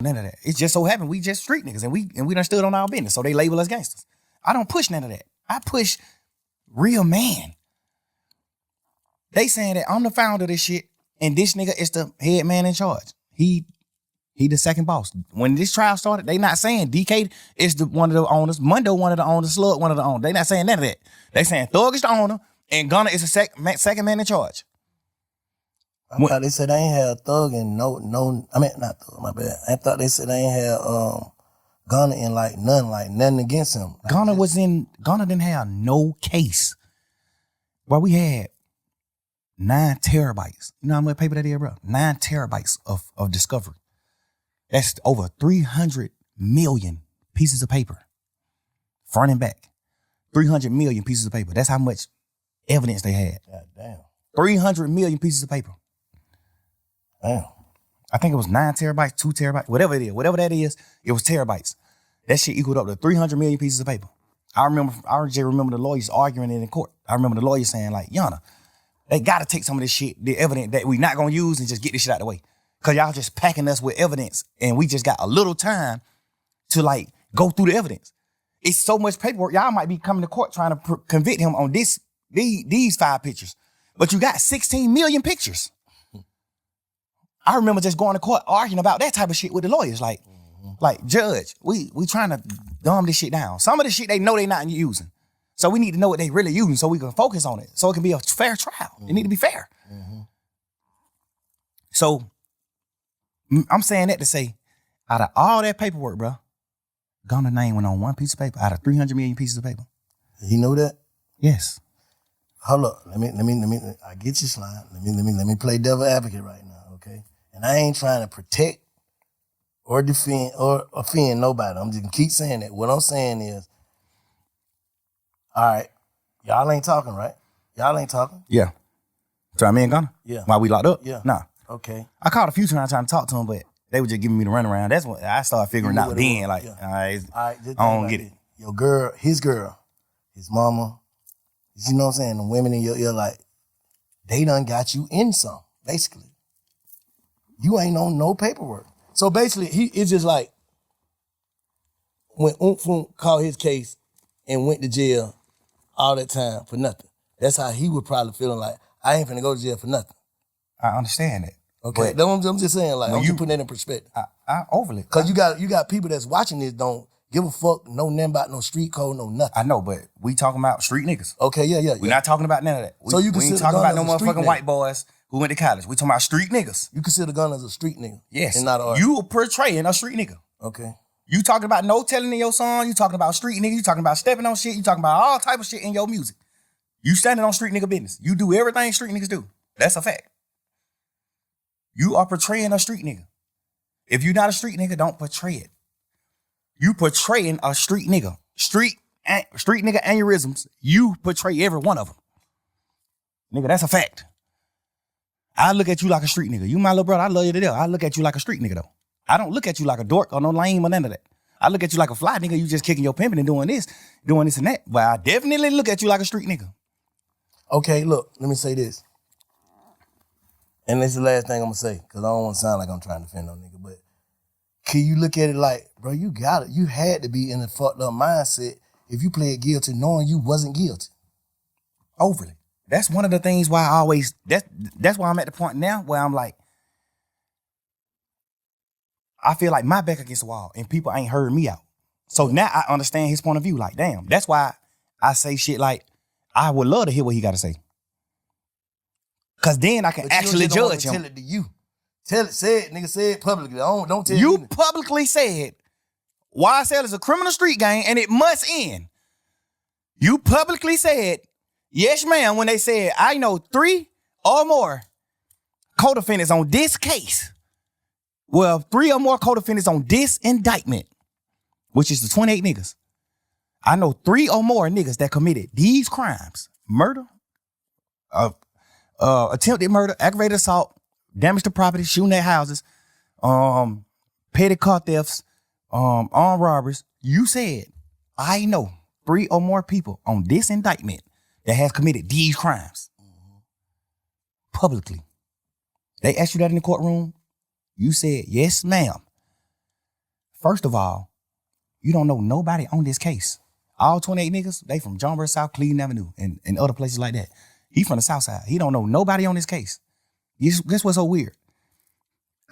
None of that. It just so happened we just street niggas and we done stood on our business. So they label us gangsters. I don't push none of that. I push real man. They saying that I'm the founder of this shit and this nigga is the head man in charge. He the second boss. When this trial started, they not saying DK is one of the owners, Mundo one of the owners, Slug one of the owners. They not saying none of that. They saying Thug is the owner and Gunna is the second man in charge. I thought they said they ain't had Thug and not Thug, my bad. I thought they said they ain't had Gunna in nothing against him. Gunna didn't have no case. Well, we had 9 terabytes. You know how much paper that is, bro? 9 terabytes of discovery. That's over 300 million pieces of paper. Front and back. 300 million pieces of paper. That's how much evidence they had. God damn. 300 million pieces of paper. Damn. I think it was 9 terabytes, 2 terabytes, whatever it is. Whatever that is, it was terabytes. That shit equaled up to 300 million pieces of paper. I just remember the lawyers arguing it in court. I remember the lawyers saying like, Yana, they gotta take some of this shit, the evidence that we not gonna use and just get this shit out the way. Cause y'all just packing us with evidence and we just got a little time to like go through the evidence. It's so much paperwork. Y'all might be coming to court trying to convict him on these 5 pictures. But you got 16 million pictures. I remember just going to court arguing about that type of shit with the lawyers. Like, judge, we trying to dumb this shit down. Some of the shit they know they not using. So we need to know what they really using so we can focus on it. So it can be a fair trial. It need to be fair. So I'm saying that to say, out of all that paperwork, bro, Gunna's name went on one piece of paper out of 300 million pieces of paper. You know that? Yes. Hold up. Let me. I get your slide. Let me play devil advocate right now, okay? And I ain't trying to protect or defend or offend nobody. I'm just gonna keep saying that. What I'm saying is, all right, y'all ain't talking, right? Y'all ain't talking. Yeah. So I mean Gunna? Yeah. While we locked up? Yeah. Nah. Okay. I called a few times trying to talk to him, but they were just giving me the runaround. That's what I started figuring out then. Like, yeah. all right, I don't get it. Your girl, his mama, you know what I'm saying? The women in your ear, like, they done got you in some, basically. You ain't on no paperwork. So basically, it's just like when Oomp called his case and went to jail all that time for nothing. That's how he would probably feeling like, I ain't finna go to jail for nothing. I understand it. Okay, I'm just saying, like, I'm just putting that in perspective. I overly. Because you got people that's watching this don't give a fuck, know nothing about no street code, no nothing. I know, but we talking about street niggas. Okay, yeah. We're not talking about none of that. So you we ain't consider talking about Gunna no as a street motherfucking nigga? white boys who went to college. We talking about street niggas. You consider Gunna as a street nigga? Yes. And not an artist? You portraying a street nigga. Okay. You talking about no telling in your song. You talking about street nigga. You talking about stepping on shit. You talking about all type of shit in your music. You standing on street nigga business. You do everything street niggas do. That's a fact. You are portraying a street nigga. If you're not a street nigga, don't portray it. You portraying a street nigga. Street nigga aneurysms. You portray every one of them. Nigga, that's a fact. I look at you like a street nigga. You my little brother. I love you to death. I look at you like a street nigga though. I don't look at you like a dork or no lame or none of that. I look at you like a fly nigga. You just kicking your pimping and doing this and that. But I definitely look at you like a street nigga. Okay, look, let me say this. And this is the last thing I'm gonna say, because I don't want to sound like I'm trying to defend no nigga, but can you look at it like, bro, you got it. You had to be in a fucked up mindset if you played guilty knowing you wasn't guilty. Overly. That's one of the things why I always, that's why I'm at the point now where I'm like, I feel like my back against the wall and people ain't heard me out. So now I understand his point of view. Like, damn, that's why I say shit like, I would love to hear what he got to say. Cause then I can actually judge him. Tell it to you. Tell it, say it, nigga, say it publicly. Don't tell you. You publicly said YSL is a criminal street gang and it must end. You publicly said, yes, ma'am, when they said, I know 3 or more co-defendants on this case. Well, 3 or more co-defendants on this indictment, which is the 28 niggas. I know 3 or more niggas that committed these crimes: murder, attempted murder, aggravated assault, damage to property, shooting at houses, petty car thefts, armed robberies. You said, I know 3 or more people on this indictment that has committed these crimes. Publicly. They asked you that in the courtroom. You said, yes, ma'am. First of all, you don't know nobody on this case. All 28 niggas, they from John Burr South, Cleveland Avenue, and other places like that. He from the South Side. He don't know nobody on this case. Guess what's so weird?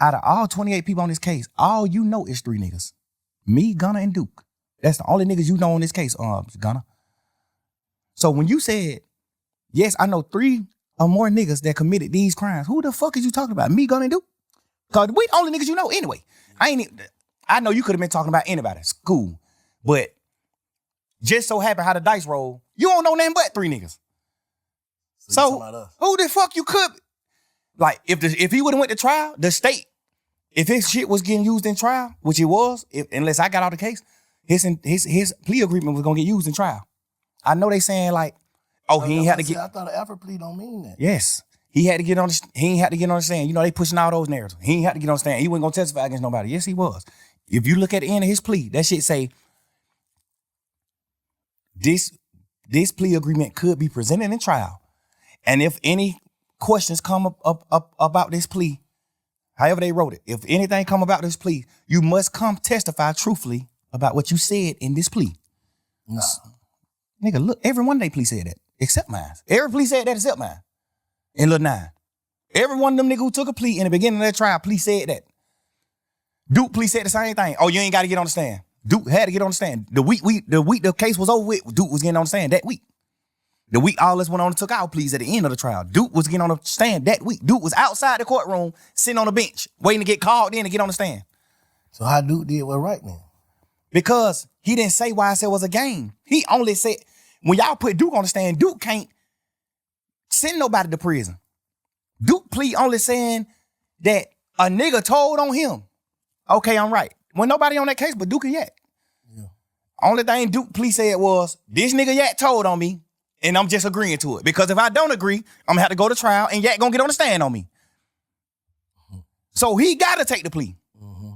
Out of all 28 people on this case, all you know is 3 niggas. Me, Gunna, and Duke. That's the only niggas you know on this case, Gunna. So when you said, yes, I know 3 or more niggas that committed these crimes, who the fuck is you talking about? Me, Gunna, and Duke? Because we the only niggas you know anyway. I know you could have been talking about anybody. It's cool. But just so happened how the dice roll, you don't know nothing but 3 niggas. So who the fuck you could? Like, if he would have went to trial, the state, if his shit was getting used in trial, which it was, unless I got out the case, his plea agreement was gonna get used in trial. I know they saying like, oh, he ain't had to get. I thought an effort plea don't mean that. Yes, he had to get on. He ain't had to get on the stand. You know they pushing all those narratives. He ain't had to get on the stand. He wasn't gonna testify against nobody. Yes, he was. If you look at the end of his plea, that shit say this plea agreement could be presented in trial, and if any questions come up about this plea, however they wrote it, if anything come about this plea, you must come testify truthfully about what you said in this plea. Nah. Nigga, look, every one of they plea said that, except mine. Every plea said that except mine. In Lil 9. Every one of them niggas who took a plea in the beginning of that trial, plea said that. Duke plea said the same thing. Oh, you ain't got to get on the stand. Duke had to get on the stand. The week the case was over with, Duke was getting on the stand that week. The week all us went on and took our pleas at the end of the trial. Duke was getting on the stand that week. Duke was outside the courtroom, sitting on the bench, waiting to get called in to get on the stand. So how Duke did what right then? Because he didn't say why I said it was a game. He only said, when y'all put Duke on the stand, Duke can't send nobody to prison. Duke plea only saying that a nigga told on him. Okay, I'm right. When nobody on that case but Duke and Yak. Yeah. Only thing Duke plea said was, this nigga Yak told on me. And I'm just agreeing to it. Because if I don't agree, I'm gonna have to go to trial and Yak gonna get on the stand on me. Mm-hmm. So he gotta take the plea. Mm-hmm.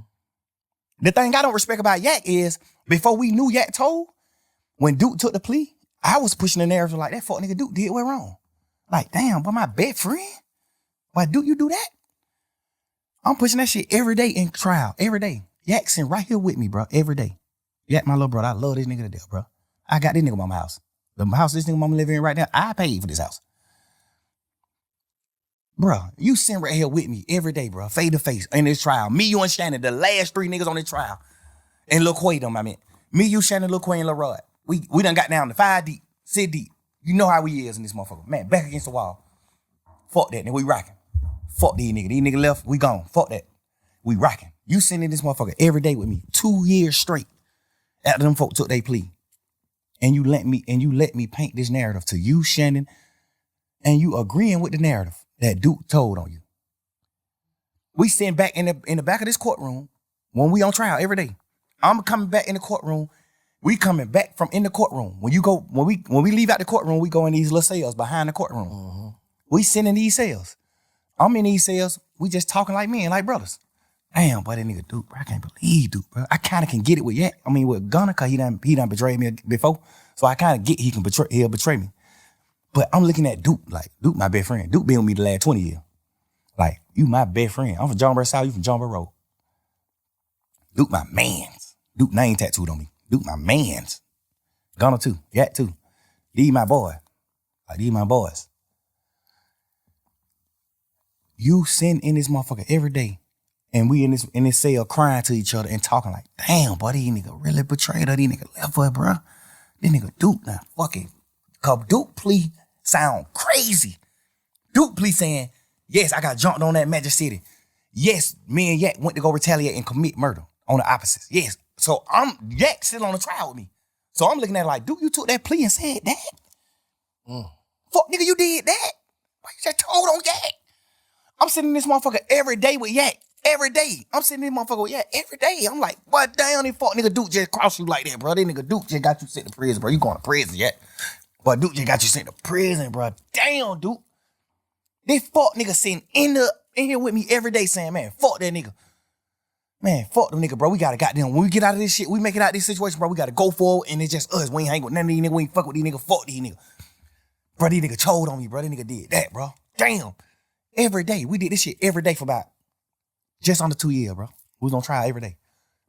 The thing I don't respect about Yak is, before we knew Yak told, when Duke took the plea, I was pushing the narrative like, that fuck nigga Duke did what wrong. Like, damn, but my best friend? Why Duke you do that? I'm pushing that shit every day in trial, every day. Yak sitting right here with me, bro, every day. Yak, my little brother, I love this nigga to death, bro. I got this nigga by my house. The house this nigga mama living in right now, I paid for this house. Bruh, you sitting right here with me every day, bro, face to face in this trial. Me, you, and Shannon, the last 3 niggas on this trial. And Lil Quay them, I mean. Me, you, Shannon, Lil Quay, and Lil Rod. We done got down to 5 deep, 6 deep. You know how we is in this motherfucker. Man, back against the wall. Fuck that, nigga, we rocking. Fuck these niggas. These niggas left, we gone. Fuck that. We rocking. You sitting in this motherfucker every day with me, 2 years straight after them folk took their plea. And you let me paint this narrative to you, Shannon, and you agreeing with the narrative that Duke told on you. We sitting back in the back of this courtroom when we on trial every day. I'm coming back in the courtroom. We coming back from in the courtroom. When we leave out the courtroom, we go in these little cells behind the courtroom. Mm-hmm. We sitting in these cells. I'm in these cells. We just talking like men, like brothers. Damn, boy, that nigga Duke, bro. I can't believe Duke, bro. I kind of can get it with Yak. I mean, with Gunna, cause he done betrayed me before. So I kind of get he'll betray me. But I'm looking at Duke, like, Duke my best friend. Duke been with me the last 20 years. Like, you my best friend. I'm from John Burr South, you from John Burr Road. Duke my mans. Duke name tattooed on me. Duke my mans. Gunna too, Yak too. These my boy. Like, these my boys. You sitting in this motherfucker every day. And we in this cell crying to each other and talking like, damn, boy, these nigga really betrayed her. These nigga left her, bro. This nigga Duke now fucking, cause Duke plea sound crazy. Duke plea saying, yes, I got jumped on that Magic City. Yes, me and Yak went to go retaliate and commit murder on the opposites. Yes. So Yak sitting on the trial with me. So I'm looking at it like, Duke, you took that plea and said that? Fuck, nigga, you did that? Why you just told on Yak? I'm sitting in this motherfucker every day with Yak. Every day. I'm sitting in this motherfucker with Yak every day. I'm like, what damn, this fuck nigga Duke just crossed you like that, bro. This nigga Duke just got you sent to prison, bro. You going to prison yet? But Duke just got you sent to prison, bro. Damn, Duke. This fuck nigga sitting in here with me every day saying, man, fuck that nigga. Man, fuck them nigga, bro. We gotta goddamn, when we get out of this shit, we make it out of this situation, bro. We gotta go forward and it's just us. We ain't hang with none of these niggas. We ain't fuck with these niggas. Fuck these niggas. Bro, these nigga told on me, bro. This nigga did that, bro. Damn. Every day. We did this shit every day for about just under 2 years, bro. We was on trial every day.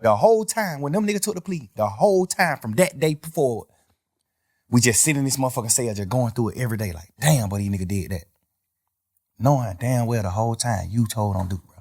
The whole time, when them niggas took the plea, the whole time from that day forward, we just sit in this motherfucking cell just going through it every day like, damn, but these nigga did that. Knowing damn well the whole time you told don't do it.